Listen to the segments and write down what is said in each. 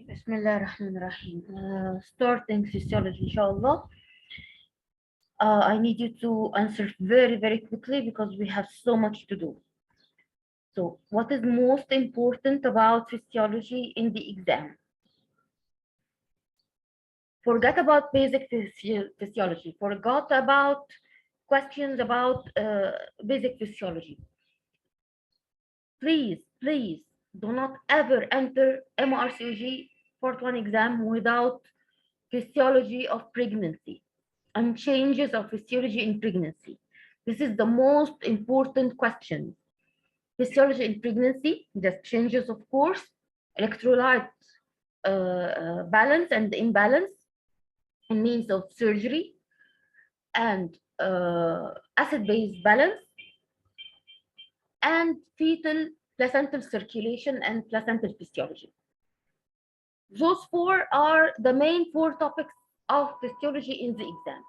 Bismillah ar-Rahman ar-Rahim. Starting physiology, inshallah. I need you to answer very, very quickly because we have so much to do. So, what is most important about physiology in the exam? Forget about basic physiology. Forgot about questions about basic physiology. Please, please do not ever enter MRCOG Part 1 exam without physiology of pregnancy and changes of physiology in pregnancy. This is the most important question. Physiology in pregnancy, just changes, of course, electrolyte balance and imbalance in means of surgery, and acid-base balance, and fetal placental circulation and placental physiology. Those four are the main four topics of physiology in the exam.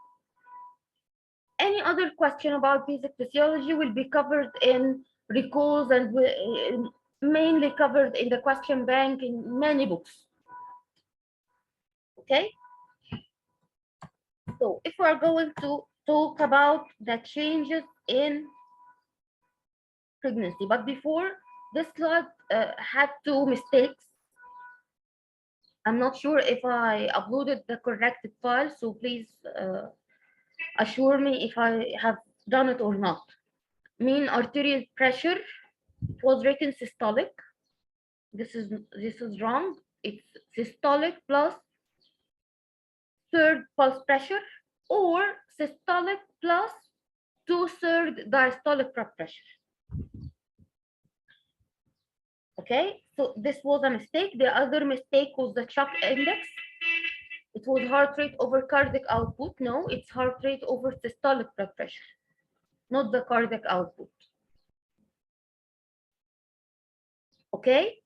Any other question about basic physiology will be covered in recalls and mainly covered in the question bank in many books. Okay? So if we are going to talk about the changes in pregnancy, but before, this slide had two mistakes. I'm not sure if I uploaded the corrected file, so please assure me if I have done it or not. Mean arterial pressure, it was written systolic. This is wrong. It's systolic plus third pulse pressure, or systolic plus 2/3 diastolic pressure. Okay, so this was a mistake. The other mistake was the shock index. It was heart rate over cardiac output. No, it's heart rate over systolic blood pressure, not the cardiac output. Okay?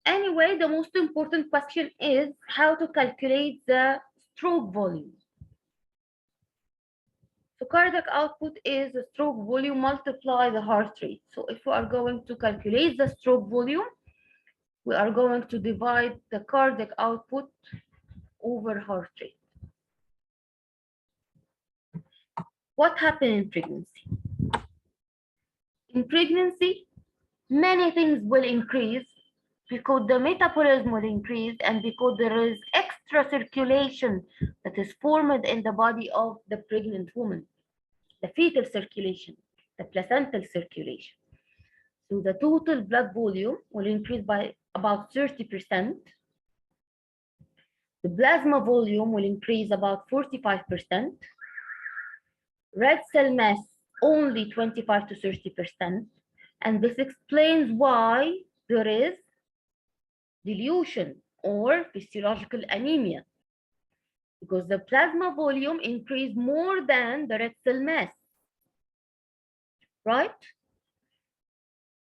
Anyway, the most important question is how to calculate the stroke volume. So cardiac output is the stroke volume multiply the heart rate. So if we are going to calculate the stroke volume, we are going to divide the cardiac output over heart rate. What happened in pregnancy? In pregnancy, many things will increase because the metabolism will increase and because there is extra circulation that is formed in the body of the pregnant woman, the fetal circulation, the placental circulation. So the total blood volume will increase by about 30%. The plasma volume will increase about 45%. Red cell mass only 25 to 30%. And this explains why there is dilution or physiological anemia, because the plasma volume increased more than the red cell mass, right?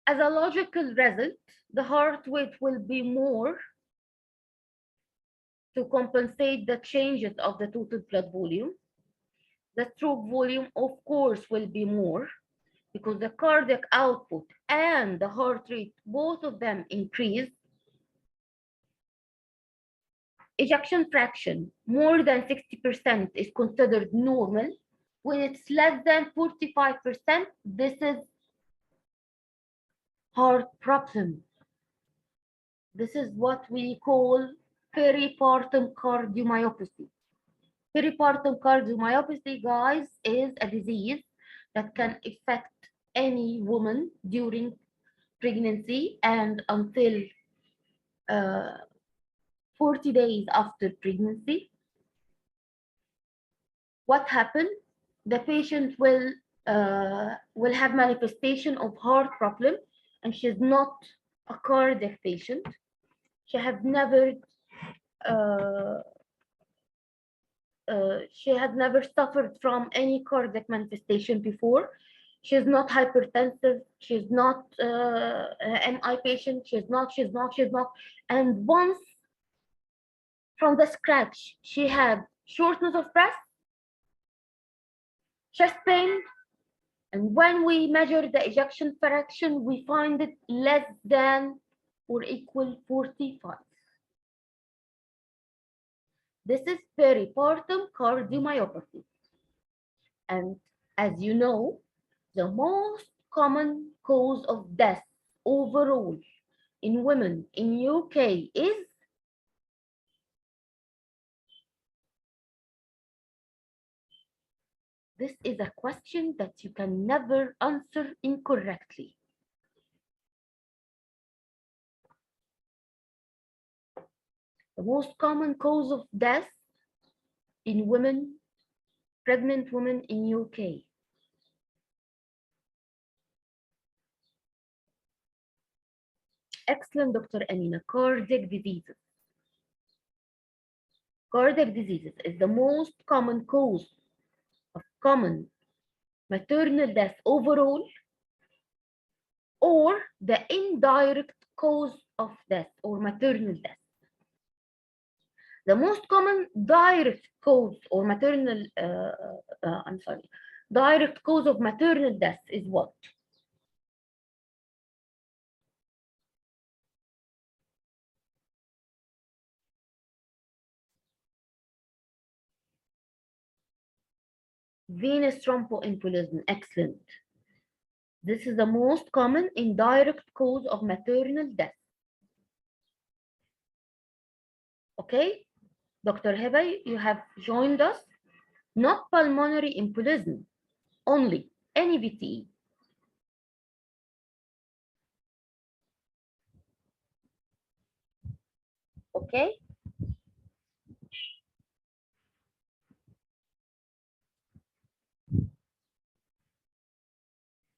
As a logical result, the heart rate will be more to compensate the changes of the total blood volume. The stroke volume, of course, will be more because the cardiac output and the heart rate, both of them increase. Ejection fraction, more than 60% is considered normal. When it's less than 45%, this is heart problem. This is what we call peripartum cardiomyopathy. Peripartum cardiomyopathy, guys, is a disease that can affect any woman during pregnancy and until 40 days after pregnancy. What happens? The patient will have manifestation of heart problem, and she's not a cardiac patient. She had never suffered from any cardiac manifestation before. She's not hypertensive. She's not MI patient. She's not. And once from the scratch, she had shortness of breath, chest pain, and when we measure the ejection fraction, we find it less than or equal 45. This is peripartum cardiomyopathy. And as you know, the most common cause of death overall in women in UK is this is a question that you can never answer incorrectly. The most common cause of death in women, pregnant women in UK. Excellent, Dr. Amina. Cardiac diseases. Cardiac diseases is the most common cause of common maternal death overall, or the indirect cause of death or maternal death. The most common direct cause or maternal, direct cause of maternal death is what? Venous thromboembolism. Excellent. This is the most common indirect cause of maternal death. Okay, Dr. Heba, you have joined us. Not pulmonary embolism only, any VTE. Okay.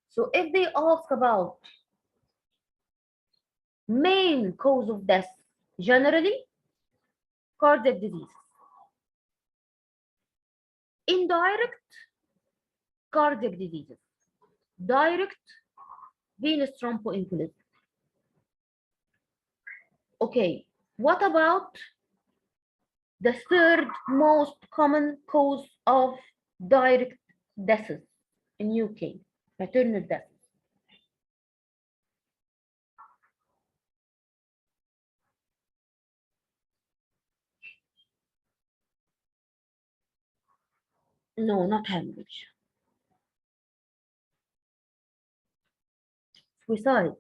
So if they ask about main cause of death, generally, cardiac disease. Indirect, cardiac diseases. Direct, venous thromboembolism. Okay, what about the third most common cause of direct deaths in UK, maternal deaths? No, not hemorrhage. Suicide.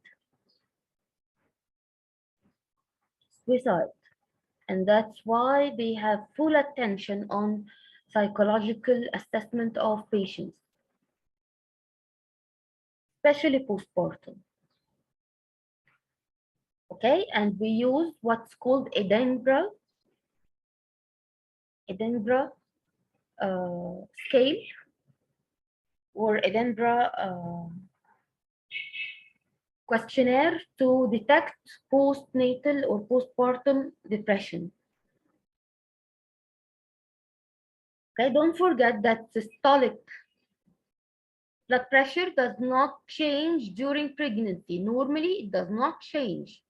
Suicide. And that's why they have full attention on psychological assessment of patients, especially postpartum. Okay, and we use what's called Edinburgh scale or Edinburgh questionnaire to detect postnatal or postpartum depression. Okay, don't forget that systolic blood pressure does not change during pregnancy. Normally, it does not change.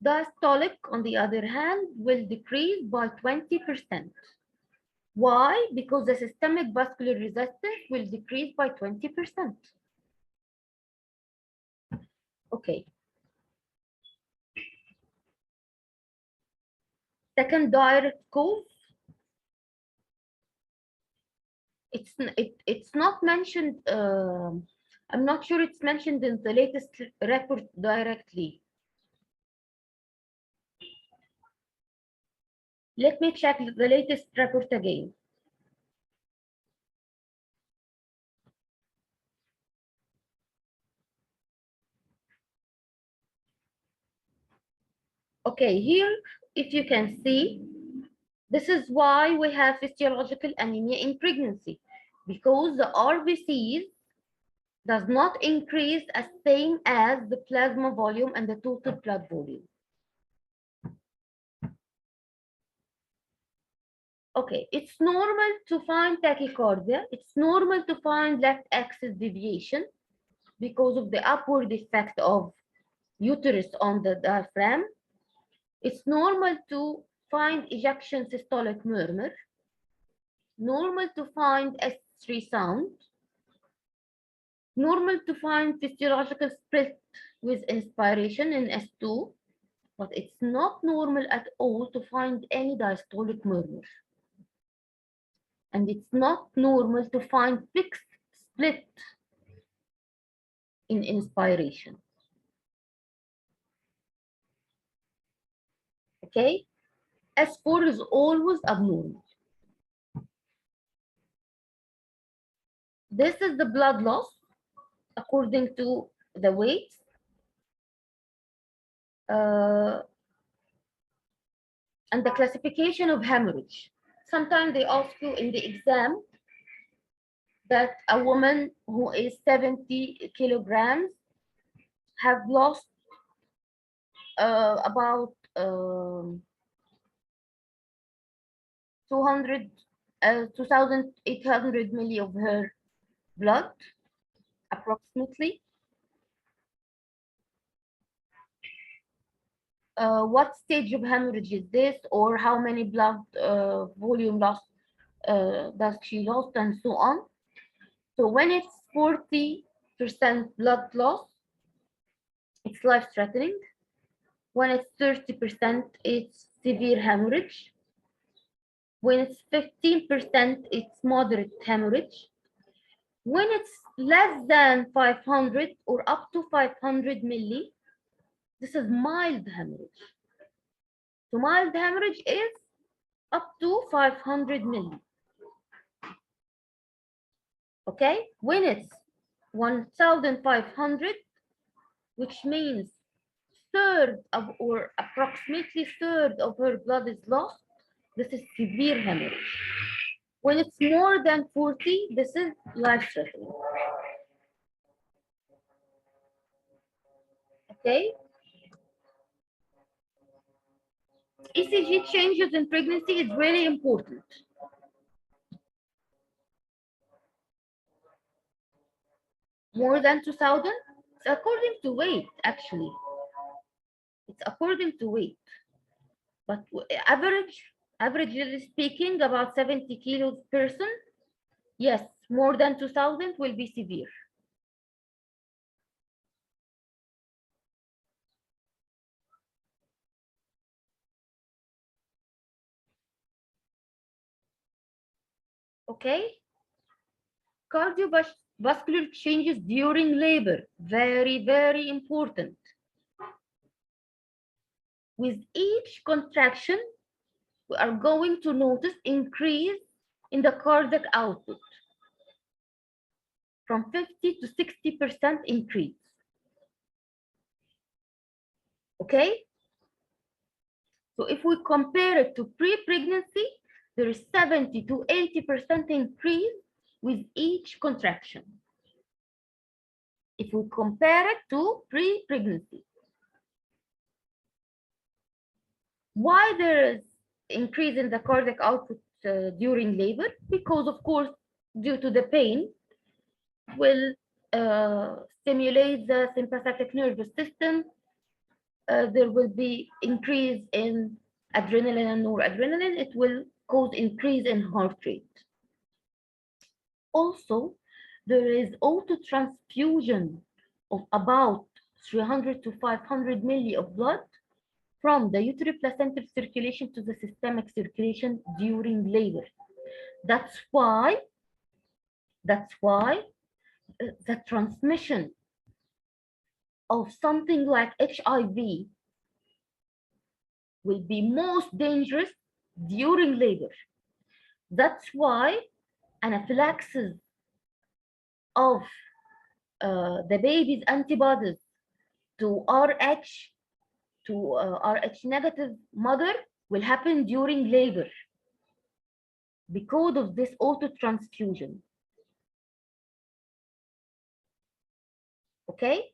Diastolic, on the other hand, will decrease by 20%. Why? Because the systemic vascular resistance will decrease by 20%. Okay. Second direct cause. It's not mentioned. I'm not sure it's mentioned in the latest report directly. Let me check the latest report again. Okay, here, if you can see, this is why we have physiological anemia in pregnancy, because the RBCs does not increase as same as the plasma volume and the total blood volume. Okay, it's normal to find tachycardia. It's normal to find left axis deviation because of the upward effect of uterus on the diaphragm. It's normal to find ejection systolic murmur. Normal to find S3 sound. Normal to find physiological split with inspiration in S2. but it's not normal at all to find any diastolic murmur. And it's not normal to find fixed split in inspiration. Okay? S4 is always abnormal. This is the blood loss according to the weight. And the classification of hemorrhage. Sometimes they ask you in the exam that a woman who is 70 kilograms have lost about 2,800 milli of her blood, approximately. What stage of hemorrhage is this, or how many blood volume loss does she lost, and so on. So when it's 40% blood loss, it's life-threatening. When it's 30%, it's severe hemorrhage. When it's 15%, it's moderate hemorrhage. When it's less than 500 or up to 500 milli, this is mild hemorrhage. So mild hemorrhage is up to 500 milli. Okay? When it's 1,500, which means third of, or approximately third of her blood is lost, this is severe hemorrhage. When it's more than 40, this is life-threatening. Okay? ECG changes in pregnancy is really important. More than 2,000? It's according to weight, actually. It's according to weight. But averagely speaking, about 70 kilos person, yes, more than 2,000 will be severe. Okay? Cardiovascular changes during labor, very, very important. With each contraction, we are going to notice increase in the cardiac output from 50 to 60% increase. Okay? So if we compare it to pre-pregnancy, there is 70 to 80% increase with each contraction. If we compare it to pre-pregnancy. Why there is increase in the cardiac output during labor? Because of course, due to the pain, will stimulate the sympathetic nervous system. There will be increase in adrenaline and noradrenaline. It will cause increase in heart rate. Also, there is auto transfusion of about 300 to 500 milli of blood from the uteroplacental circulation to the systemic circulation during labor. That's why the transmission of something like HIV will be most dangerous during labor. That's why anaphylaxis of the baby's antibodies to RH negative mother will happen during labor because of this auto transfusion. Okay?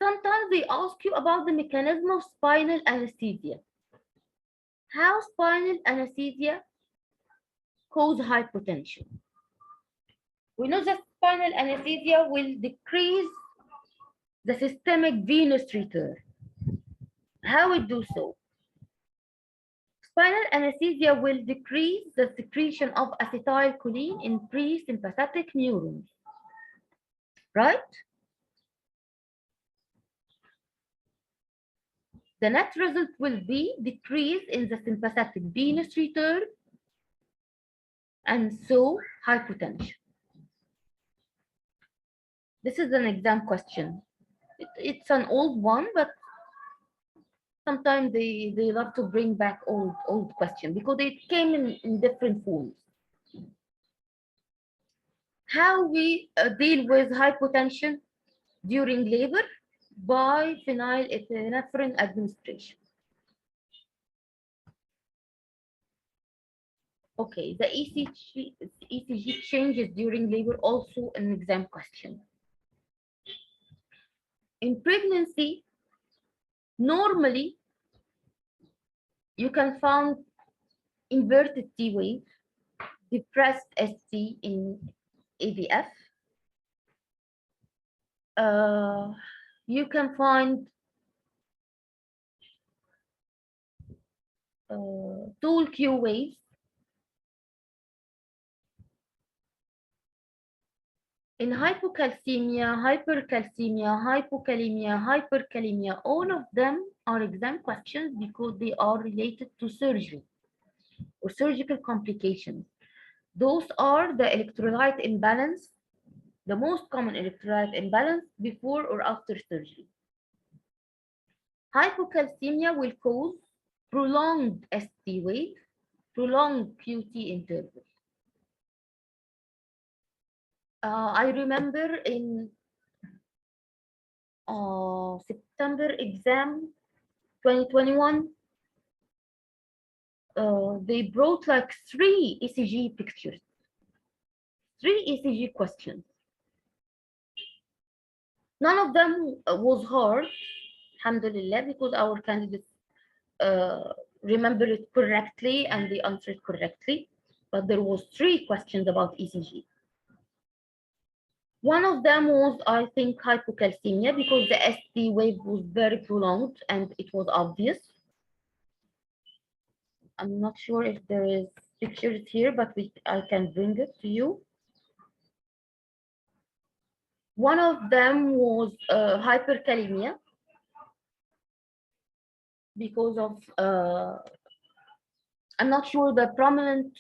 Sometimes they ask you about the mechanism of spinal anesthesia. How spinal anesthesia cause hypotension? We know that spinal anesthesia will decrease the systemic venous return. How it do so? Spinal anesthesia will decrease the secretion of acetylcholine in pre-sympathetic neurons, right? The net result will be decrease in the sympathetic venous return, and so hypotension. This is an exam question. It's an old one, but sometimes they love to bring back old question because it came in different forms. How we deal with hypotension during labor? By phenylephrine administration. Okay, the ECG changes during labor, also an exam question. In pregnancy, normally you can find inverted T wave, depressed ST in AVF. You can find dual Q waves. In hypocalcemia, hypercalcemia, hypokalemia, hyperkalemia, all of them are exam questions because they are related to surgery or surgical complications. Those are the electrolyte imbalance, the most common electrolyte imbalance before or after surgery. Hypocalcemia will cause prolonged ST wave, prolonged QT interval. I remember in September exam 2021, they brought like 3 ECG pictures, 3 ECG questions. None of them was hard, alhamdulillah, because our candidates remember it correctly and they answered correctly. But there was 3 questions about ECG. One of them was, I think, hypocalcemia because the ST wave was very prolonged and it was obvious. I'm not sure if there is pictures here, but I can bring it to you. One of them was hyperkalemia because of, I'm not sure the prominent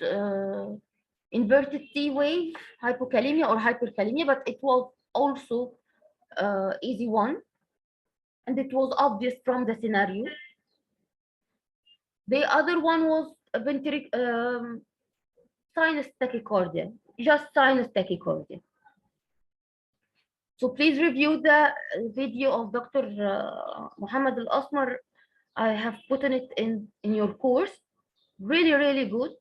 inverted T wave, hypokalemia or hyperkalemia, but it was also easy one. And it was obvious from the scenario. The other one was a sinus tachycardia, just sinus tachycardia. So please review the video of Dr. Muhammad Al-Asmar. I have put it in your course. Really, really good.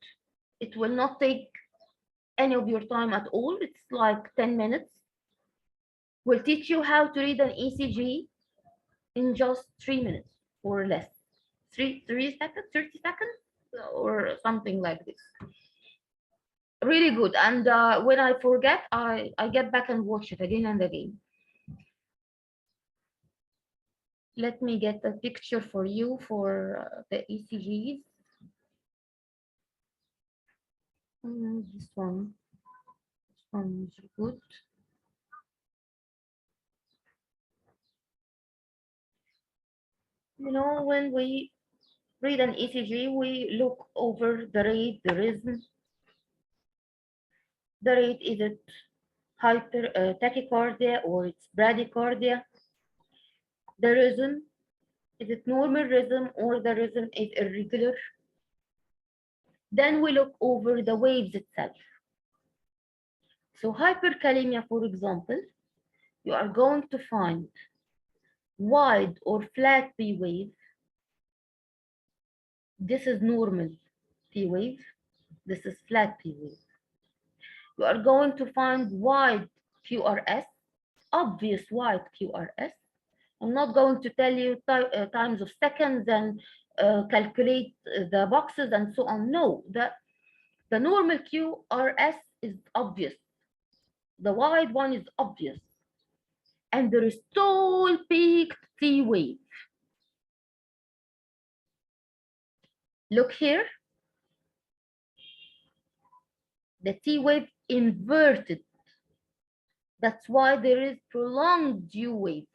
It will not take any of your time at all. It's like 10 minutes. We'll teach you how to read an ECG in just 3 minutes or less. 3 seconds, 30 seconds, or something like this. Really good. And when I forget, I get back and watch it again and again. Let me get a picture for you for the ECGs. This one is good. You know, when we read an ECG, we look over the rate, the rhythm. The rate, is it tachycardia or it's bradycardia? The rhythm, is it normal rhythm or the rhythm is irregular? Then we look over the waves itself. So hyperkalemia, for example, you are going to find wide or flat P wave. This is normal P wave. This is flat P wave. You are going to find wide QRS, obvious wide QRS. I'm not going to tell you times of seconds and calculate the boxes and so on. No, the normal QRS is obvious. The wide one is obvious. And there is tall peaked T wave. Look here. The T wave inverted. That's why there is prolonged U wave.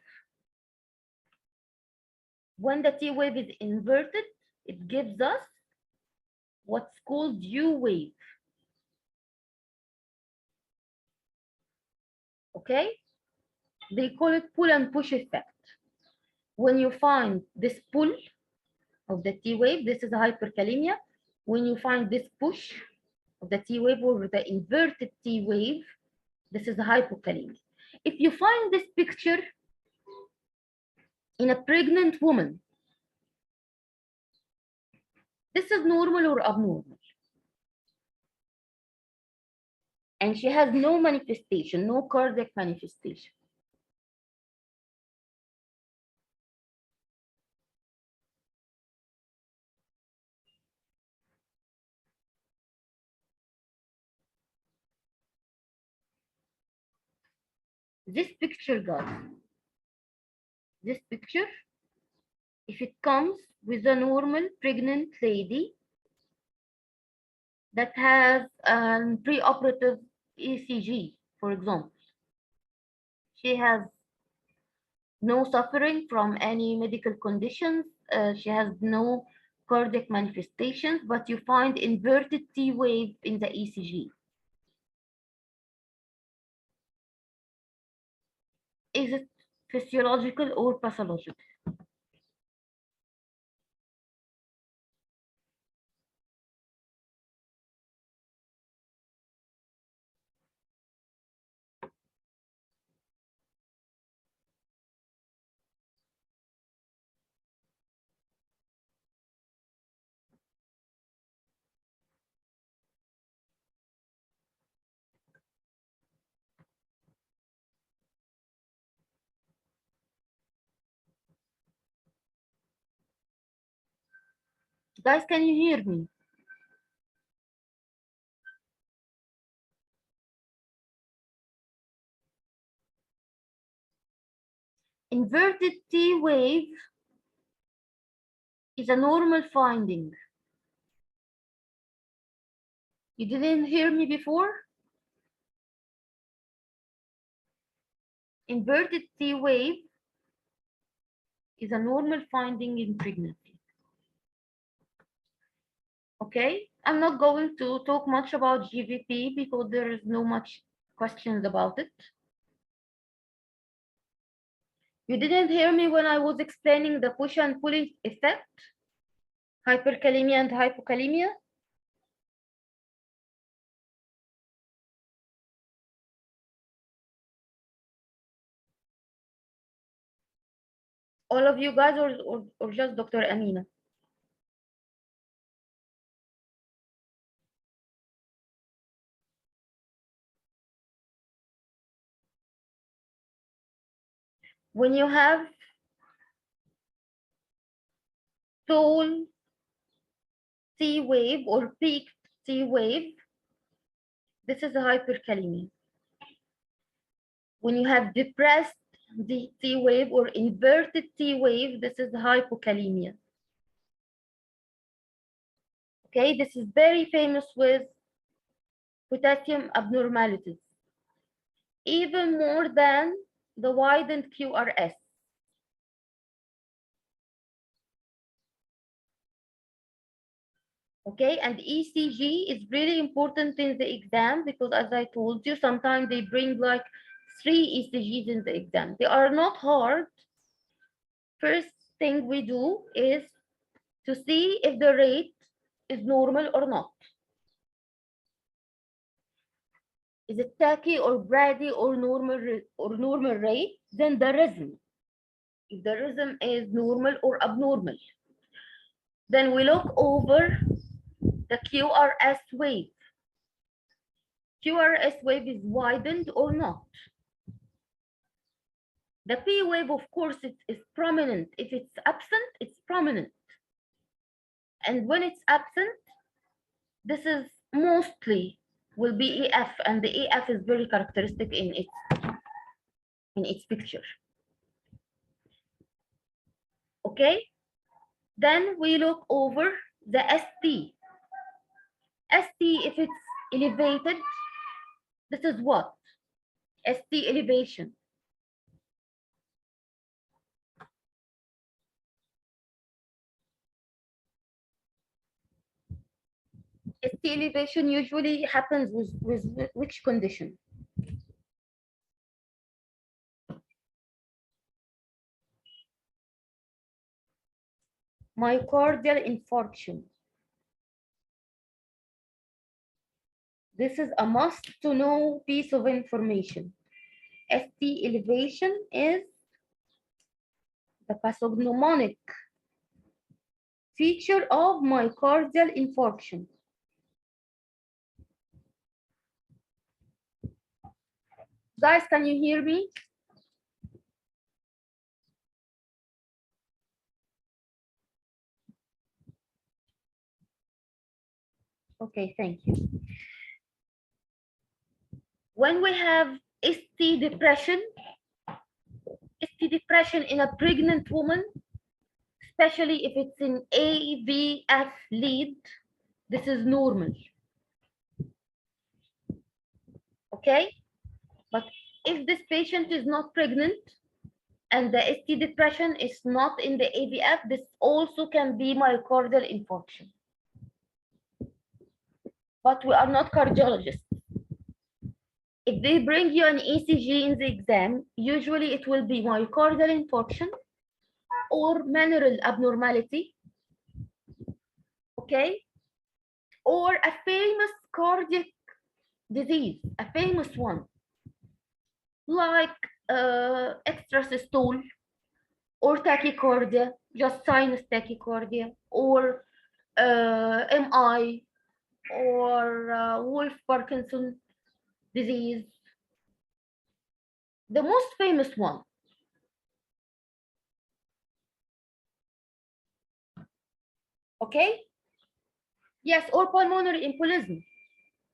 When the T wave is inverted, it gives us what's called U wave. Okay? They call it pull and push effect. When you find this pull of the T wave, this is hyperkalemia. When you find this push of the T wave or the inverted T wave, this is hypokalemia. If you find this picture in a pregnant woman, this is normal or abnormal. And she has no manifestation, no cardiac manifestation. This picture, guys, this picture, if it comes with a normal pregnant lady that has a preoperative ECG, for example, she has no suffering from any medical conditions, she has no cardiac manifestations, but you find inverted T wave in the ECG. Is it physiological or pathological? Guys, can you hear me? Inverted T wave is a normal finding. You didn't hear me before? Inverted T wave is a normal finding in pregnancy. Okay, I'm not going to talk much about GVP because there is no much questions about it. You didn't hear me when I was explaining the push and pull effect, hyperkalemia and hypokalemia. All of you guys or just Dr. Amina? When you have tall T wave or peaked T wave, this is a hyperkalemia. When you have depressed the T wave or inverted T wave, this is hypokalemia. Okay, this is very famous with potassium abnormalities, even more than the widened QRS. Okay, and ECG is really important in the exam because, as I told you, sometimes they bring like 3 ECGs in the exam. They are not hard. First thing we do is to see if the rate is normal or not. Is it tachy or brady or normal rate? Then the rhythm. If the rhythm is normal or abnormal. Then we look over the QRS wave. QRS wave is widened or not. The P wave, of course, it is prominent. If it's absent, it's prominent. And when it's absent, this is mostly will be EF, and the EF is very characteristic in its picture. Okay? Then we look over the ST. ST, if it's elevated, this is what? ST elevation. ST elevation usually happens with which condition? Myocardial infarction. This is a must to know piece of information. ST elevation is the pathognomonic feature of myocardial infarction. Guys, can you hear me? Okay, thank you. When we have ST depression in a pregnant woman, especially if it's in AVF lead, this is normal. Okay? But if this patient is not pregnant and the ST depression is not in the AVF, this also can be myocardial infarction. But we are not cardiologists. If they bring you an ECG in the exam, usually it will be myocardial infarction or mineral abnormality, okay? Or a famous cardiac disease, a famous one, like extrasystole or tachycardia, just sinus tachycardia, or MI, or Wolff Parkinson disease. The most famous one. Okay? Yes, or pulmonary embolism.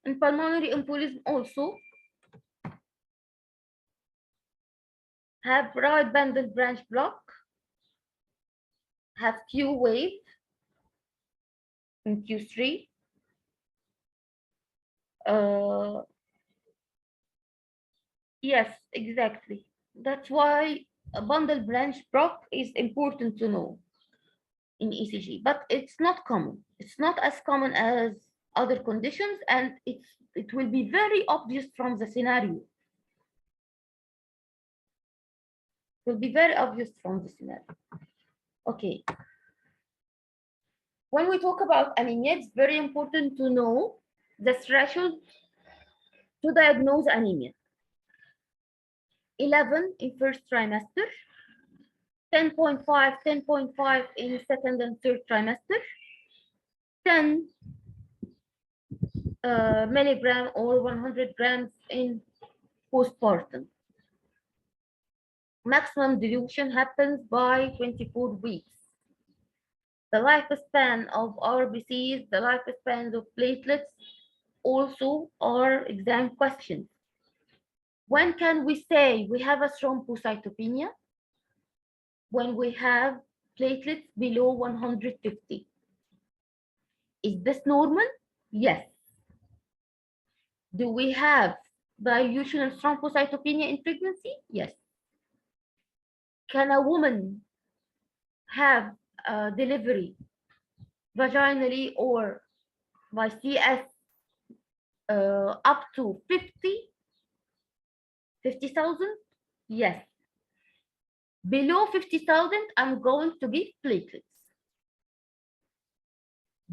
And pulmonary embolism also have right bundle branch block, have Q wave in Q3. Yes, exactly. That's why a bundle branch block is important to know in ECG, but it's not common. It's not as common as other conditions, and it will be very obvious from the scenario. It will be very obvious from the scenario. Okay. When we talk about anemia, it's very important to know the threshold to diagnose anemia. 11 in first trimester, 10.5 in second and third trimester, 10 milligram or 100 grams in postpartum. Maximum dilution happens by 24 weeks. The lifespan of RBCs, the lifespans of platelets also are exam questions. When can we say we have a thrombocytopenia? When we have platelets below 150. Is this normal? Yes. Do we have dilutional thrombocytopenia in pregnancy? Yes. Can a woman have a delivery vaginally or by CS up to 50,000? Yes. Below 50,000, I'm going to give platelets.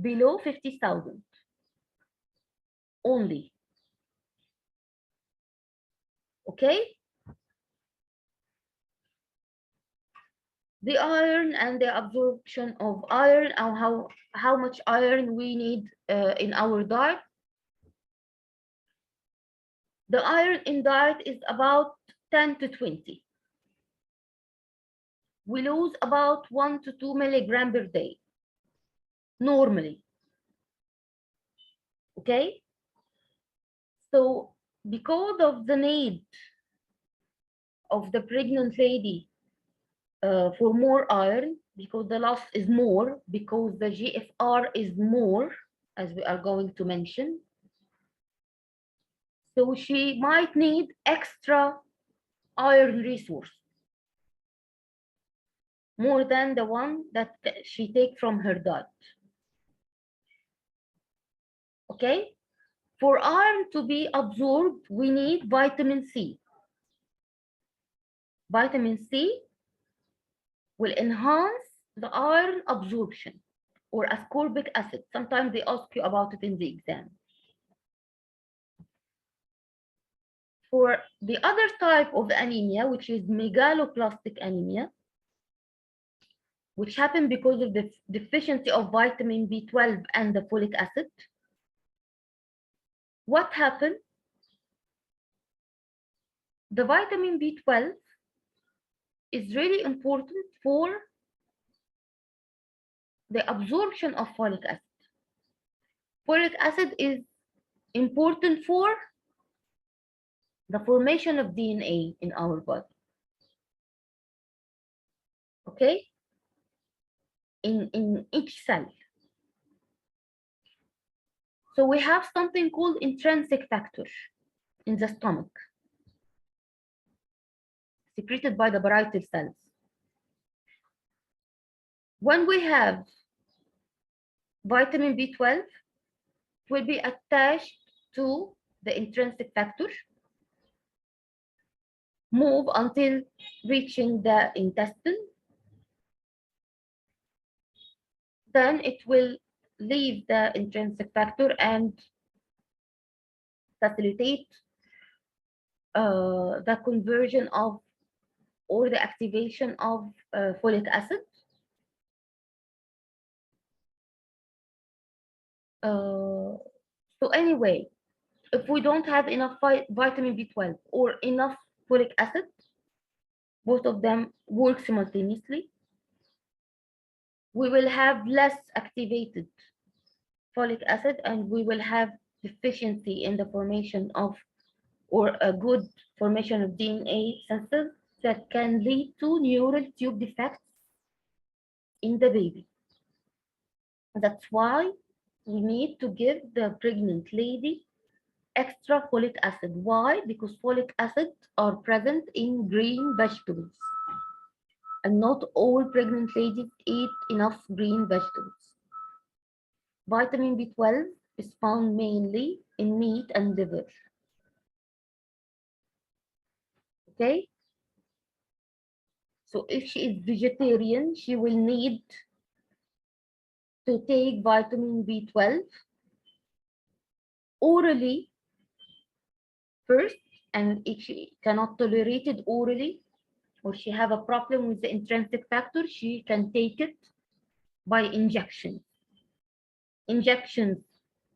Below 50,000 only. Okay? The iron and the absorption of iron, and how much iron we need in our diet. The iron in diet is about 10 to 20. We lose about 1 to 2 milligram per day, normally. Okay? So because of the need of the pregnant lady for more iron, because the loss is more, because the GFR is more, as we are going to mention, so she might need extra iron resource, more than the one that she takes from her diet. Okay? For iron to be absorbed, we need vitamin C. Vitamin C will enhance the iron absorption, or ascorbic acid. Sometimes they ask you about it in the exam. For the other type of anemia, which is megaloblastic anemia, which happen because of the deficiency of vitamin B12 and the folic acid, what happened? The vitamin B12 is really important for the absorption of folic acid. Folic acid is important for the formation of DNA in our body. Okay? In each cell. So we have something called intrinsic factor in the stomach, secreted by the parietal cells. When we have vitamin B12, it will be attached to the intrinsic factor, move until reaching the intestine. Then it will leave the intrinsic factor and facilitate the conversion of or the activation of folic acid. So anyway, if we don't have enough vitamin B12 or enough folic acid, both of them work simultaneously, we will have less activated folic acid and we will have deficiency in the formation of or a good formation of DNA synthesis that can lead to neural tube defects in the baby. That's why we need to give the pregnant lady extra folic acid. Why? Because folic acid are present in green vegetables. And not all pregnant ladies eat enough green vegetables. Vitamin B12 is found mainly in meat and liver. Okay? So if she is vegetarian, she will need to take vitamin B12 orally first, and if she cannot tolerate it orally, or she have a problem with the intrinsic factor, she can take it by injection. Injections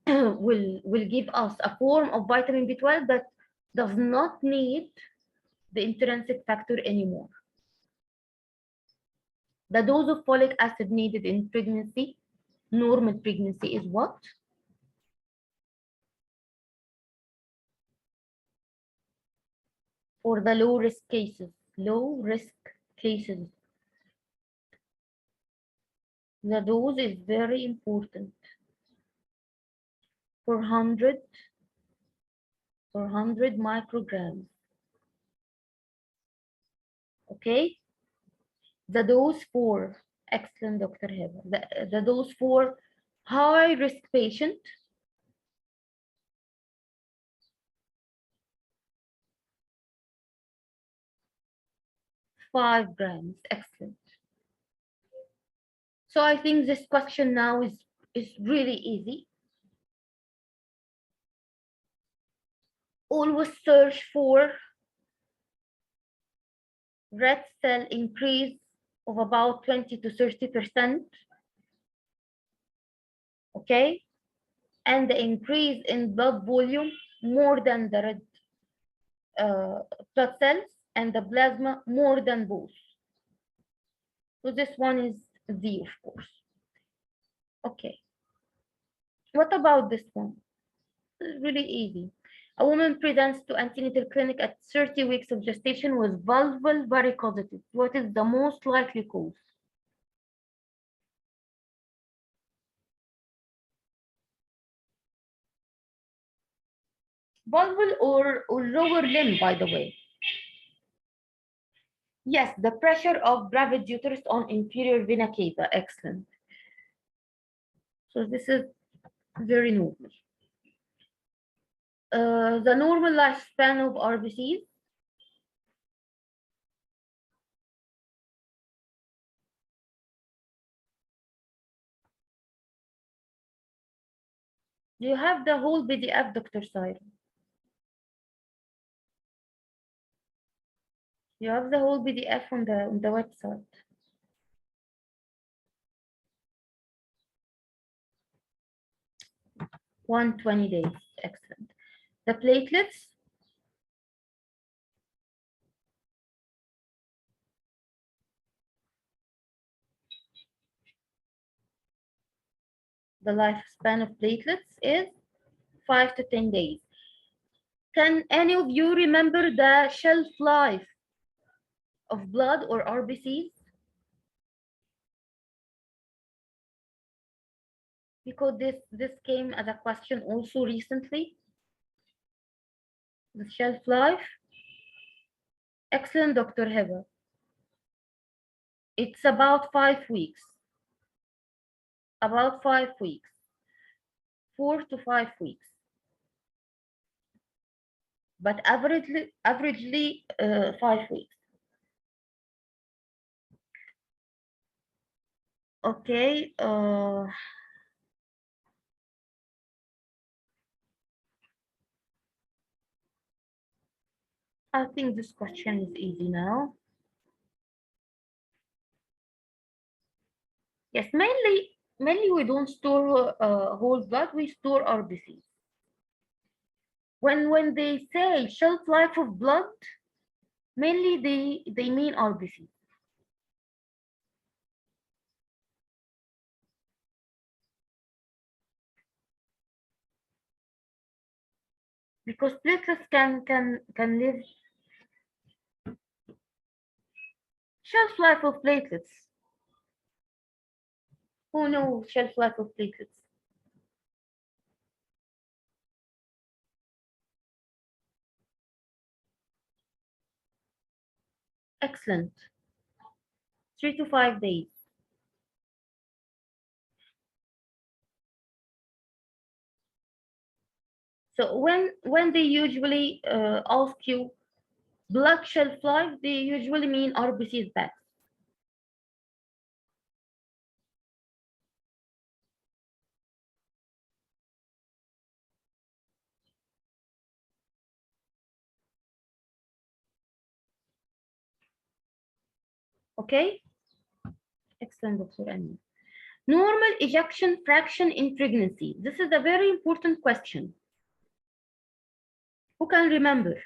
will give us a form of vitamin B12 that does not need the intrinsic factor anymore. The dose of folic acid needed in pregnancy, normal pregnancy, is what? For the low risk cases, the dose is very important. 400 micrograms. Okay? The dose for, excellent Dr. Heber, the dose for high risk patient, 5 grams, excellent. So I think this question now is really easy. Always search for red cell increase of about 20 to 30%, okay? And the increase in blood volume more than the red blood cells, and the plasma more than both. So this one is Z, of course. Okay. What about this one? It's really easy. A woman presents to antenatal clinic at 30 weeks of gestation with vulval varicosities. What is the most likely cause? Vulval or lower limb, by the way. Yes, the pressure of gravid uterus on inferior vena cava. Excellent. So this is very normal. The normal lifespan of RBCs. Do you have the whole PDF, Dr. Siren? You have the whole PDF on the website. 120 days. Excellent. The platelets. The lifespan of platelets is 5 to 10 days. Can any of you remember the shelf life of blood or RBCs? Because this came as a question also recently. The shelf life. Excellent, Dr. Heba. It's about 5 weeks. About 5 weeks. 4 to 5 weeks. But averagely 5 weeks. Okay. I think this question is easy now. Yes, mainly we don't store whole blood, we store RBCs. When they say shelf life of blood, mainly they mean RBCs. Because platelets can live. Shelf life of platelets. Who knows shelf life of platelets? Excellent. 3 to 5 days. So when they usually ask you blood shelf life, they usually mean RBCs back. Okay? Excellent, Dr. Anemia. Normal ejection fraction in pregnancy. This is a very important question. Who can remember?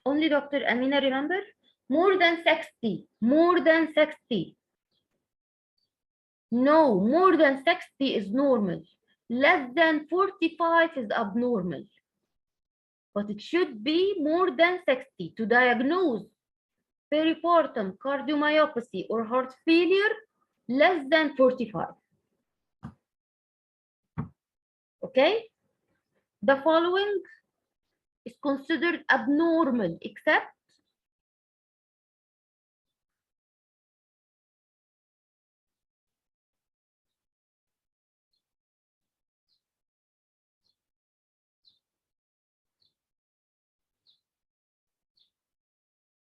Only Dr. Amina remember? More than 60. More than 60. No, more than 60 is normal. Less than 45 is abnormal. But it should be more than 60 to diagnose peripartum cardiomyopathy or heart failure. Less than 45. Okay? The following is considered abnormal except